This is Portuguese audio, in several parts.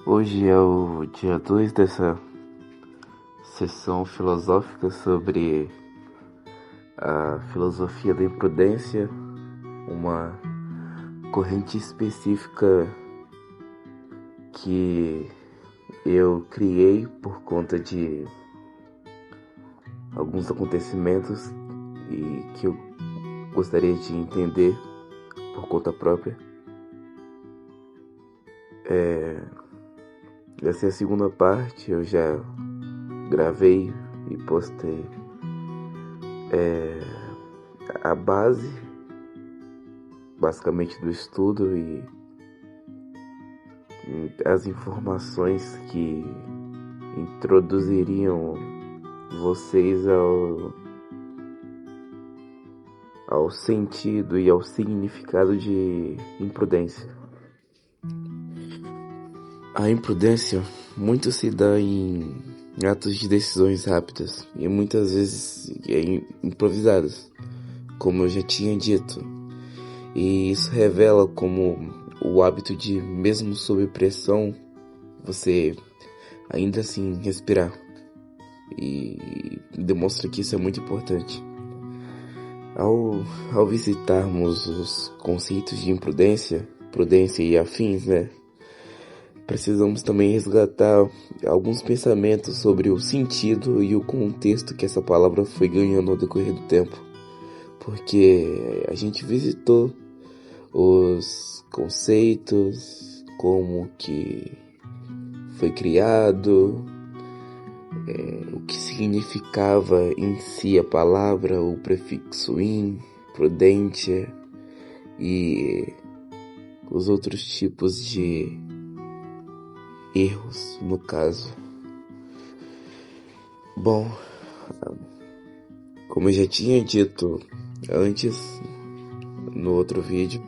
Hoje é o dia 2 dessa sessão filosófica sobre a filosofia da imprudência, uma corrente específica que eu criei por conta de alguns acontecimentos e que eu gostaria de entender por conta própria. Essa é a segunda parte, eu já gravei e postei a base, basicamente, do estudo e as informações que introduziriam vocês ao sentido e ao significado de imprudência. A imprudência muito se dá em atos de decisões rápidas e muitas vezes improvisadas, como eu já tinha dito. E isso revela como o hábito de, mesmo sob pressão, você ainda assim respirar. E demonstra que isso é muito importante. Ao visitarmos os conceitos de imprudência, prudência e afins, precisamos também resgatar alguns pensamentos sobre o sentido e o contexto que essa palavra foi ganhando ao decorrer do tempo. Porque a gente visitou os conceitos, como que foi criado, o que significava em si a palavra, o prefixo in, prudente e os outros tipos de erros, no caso. Bom, como eu já tinha dito antes, no outro vídeo,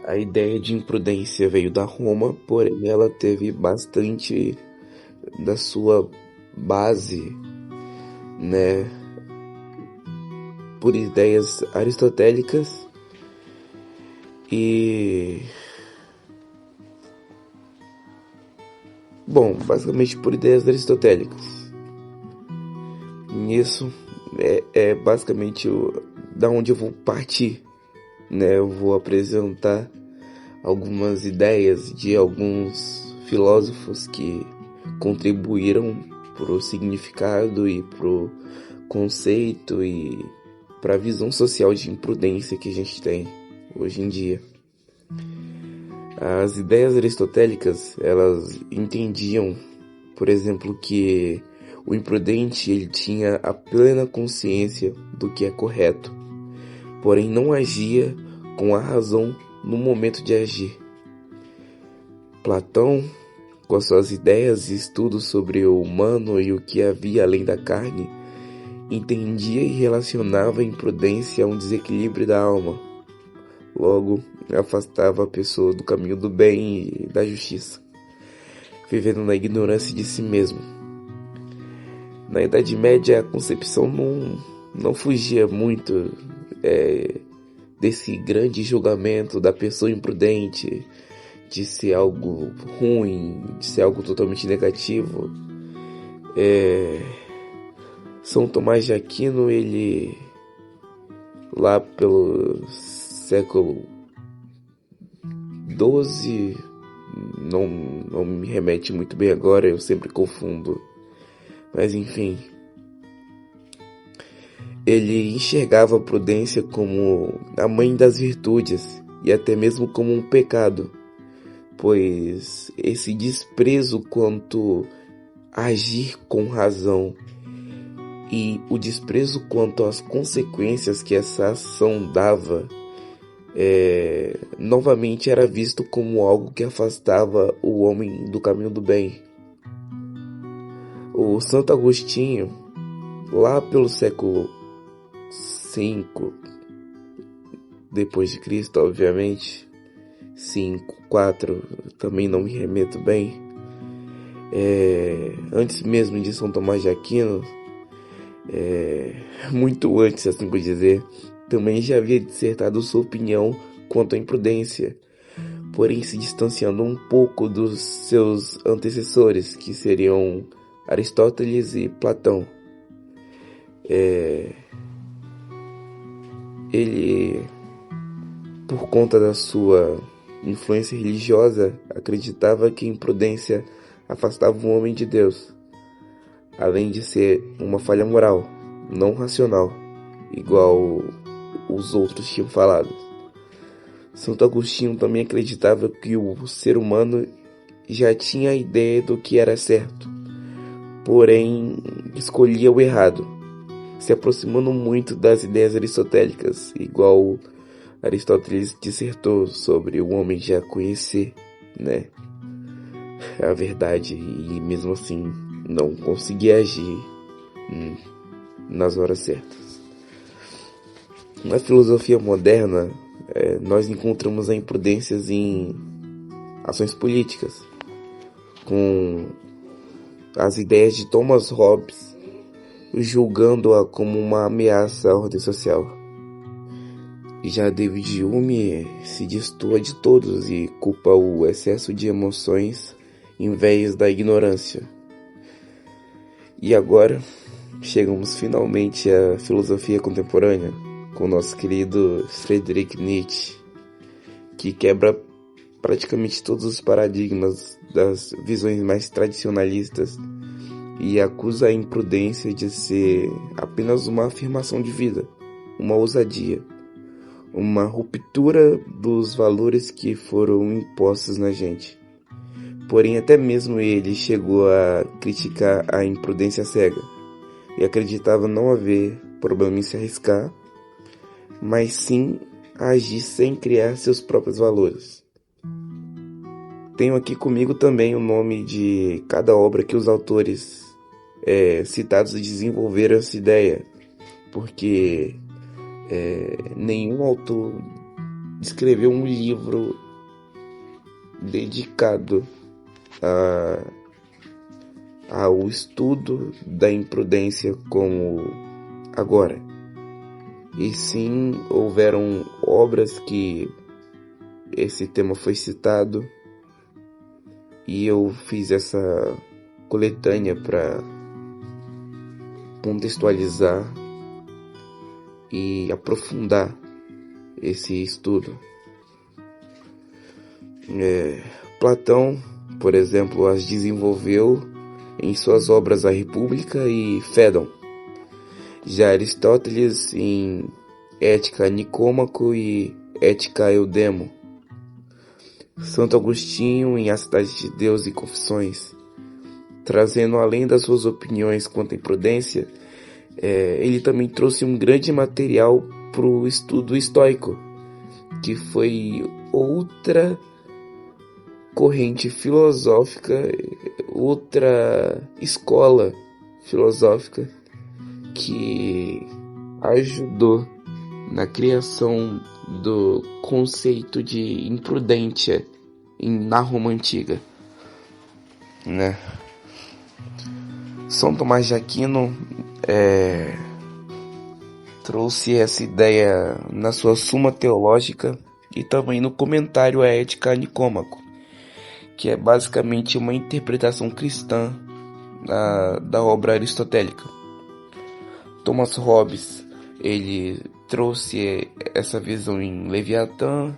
a ideia de imprudência veio da Roma, porém ela teve bastante da sua base, por ideias aristotélicas e basicamente por ideias aristotélicas. Isso é basicamente da onde eu vou partir, Eu vou apresentar algumas ideias de alguns filósofos que contribuíram pro significado e pro conceito e pra visão social de imprudência que a gente tem hoje em dia. As ideias aristotélicas, elas entendiam, por exemplo, que o imprudente ele tinha a plena consciência do que é correto, porém não agia com a razão no momento de agir. Platão, com as suas ideias e estudos sobre o humano e o que havia além da carne, entendia e relacionava a imprudência a um desequilíbrio da alma. Logo, afastava a pessoa do caminho do bem e da justiça, vivendo na ignorância de si mesmo. Na Idade Média, a concepção não fugia muito desse grande julgamento da pessoa imprudente, de ser algo ruim, de ser algo totalmente negativo. São Tomás de Aquino, ele lá pelo século XII, não me remete muito bem agora, eu sempre confundo, mas enfim, ele enxergava a prudência como a mãe das virtudes e até mesmo como um pecado, pois esse desprezo quanto a agir com razão e o desprezo quanto às consequências que essa ação dava, novamente era visto como algo que afastava o homem do caminho do bem. O Santo Agostinho, lá pelo século V depois de Cristo, obviamente, 5, 4, também não me remeto bem, antes mesmo de São Tomás de Aquino, muito antes, assim por dizer, também já havia dissertado sua opinião quanto à imprudência, porém se distanciando um pouco dos seus antecessores, que seriam Aristóteles e Platão. Ele, por conta da sua influência religiosa, acreditava que a imprudência afastava o homem de Deus, além de ser uma falha moral, não racional, igual os outros tinham falado. Santo Agostinho também acreditava que o ser humano já tinha a ideia do que era certo, porém escolhia o errado, se aproximando muito das ideias aristotélicas, igual Aristóteles dissertou sobre o homem já conhecer, né, a verdade e mesmo assim não conseguir agir nas horas certas. Na filosofia moderna, nós encontramos a imprudência em ações políticas, com as ideias de Thomas Hobbes, julgando-a como uma ameaça à ordem social. Já David Hume se destoa de todos e culpa o excesso de emoções em vez da ignorância. E agora, chegamos finalmente à filosofia contemporânea, com nosso querido Friedrich Nietzsche, que quebra praticamente todos os paradigmas das visões mais tradicionalistas e acusa a imprudência de ser apenas uma afirmação de vida, uma ousadia, uma ruptura dos valores que foram impostos na gente. Porém, até mesmo ele chegou a criticar a imprudência cega e acreditava não haver problema em se arriscar, mas sim agir sem criar seus próprios valores. Tenho aqui comigo também o nome de cada obra que os autores citados desenvolveram essa ideia, porque nenhum autor escreveu um livro dedicado ao estudo da imprudência como agora. E sim, houveram obras que esse tema foi citado e eu fiz essa coletânea para contextualizar e aprofundar esse estudo. Platão, por exemplo, as desenvolveu em suas obras A República e Fédon. Já Aristóteles em Ética Nicômaco e Ética Eudemo. Santo Agostinho em A Cidade de Deus e Confissões. Trazendo além das suas opiniões quanto à imprudência, ele também trouxe um grande material para o estudo estoico, que foi outra corrente filosófica, outra escola filosófica que ajudou na criação do conceito de imprudência na Roma Antiga, né? São Tomás de Aquino trouxe essa ideia na sua Suma Teológica e também no comentário à Ética Nicômaco, que é basicamente uma interpretação cristã da obra aristotélica. Thomas Hobbes, ele trouxe essa visão em Leviatã,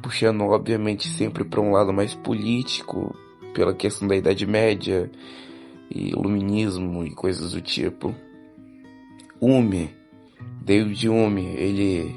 puxando obviamente sempre para um lado mais político, pela questão da Idade Média e iluminismo e coisas do tipo. David Hume, ele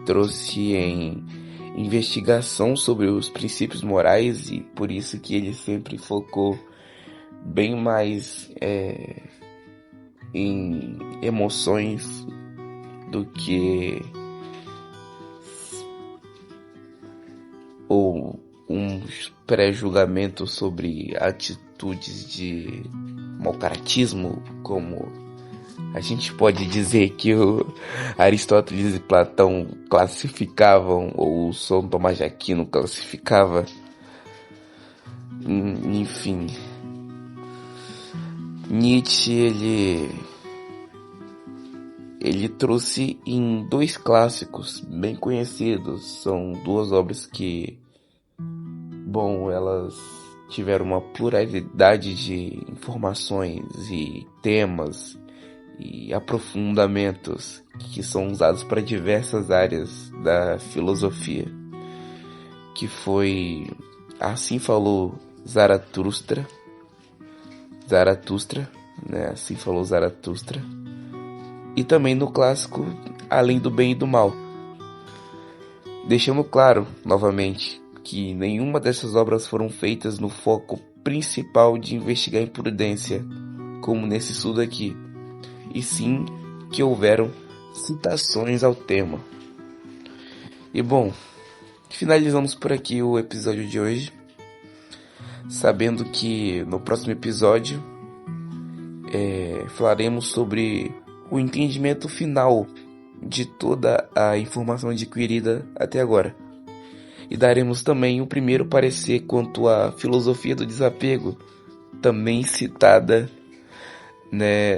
trouxe em investigação sobre os princípios morais e por isso que ele sempre focou bem mais em emoções do que ou um pré-julgamento sobre atitudes de mau caratismo, como a gente pode dizer que o Aristóteles e Platão classificavam, ou o São Tomás de Aquino classificava. Enfim, Nietzsche, ele trouxe em dois clássicos bem conhecidos, são duas obras que bom, elas tiveram uma pluralidade de informações e temas e aprofundamentos que são usados para diversas áreas da filosofia, que foi Assim Falou Zaratustra, né? Assim Falou Zaratustra, e também no clássico Além do Bem e do Mal, deixando claro, novamente, que nenhuma dessas obras foram feitas no foco principal de investigar a imprudência, como nesse estudo aqui, e sim que houveram citações ao tema. E bom, finalizamos por aqui o episódio de hoje, sabendo que no próximo episódio falaremos sobre o entendimento final de toda a informação adquirida até agora. E daremos também o primeiro parecer quanto à filosofia do desapego, também citada, né,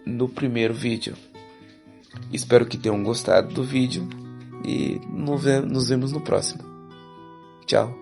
no primeiro vídeo. Espero que tenham gostado do vídeo e nos vemos no próximo. Tchau.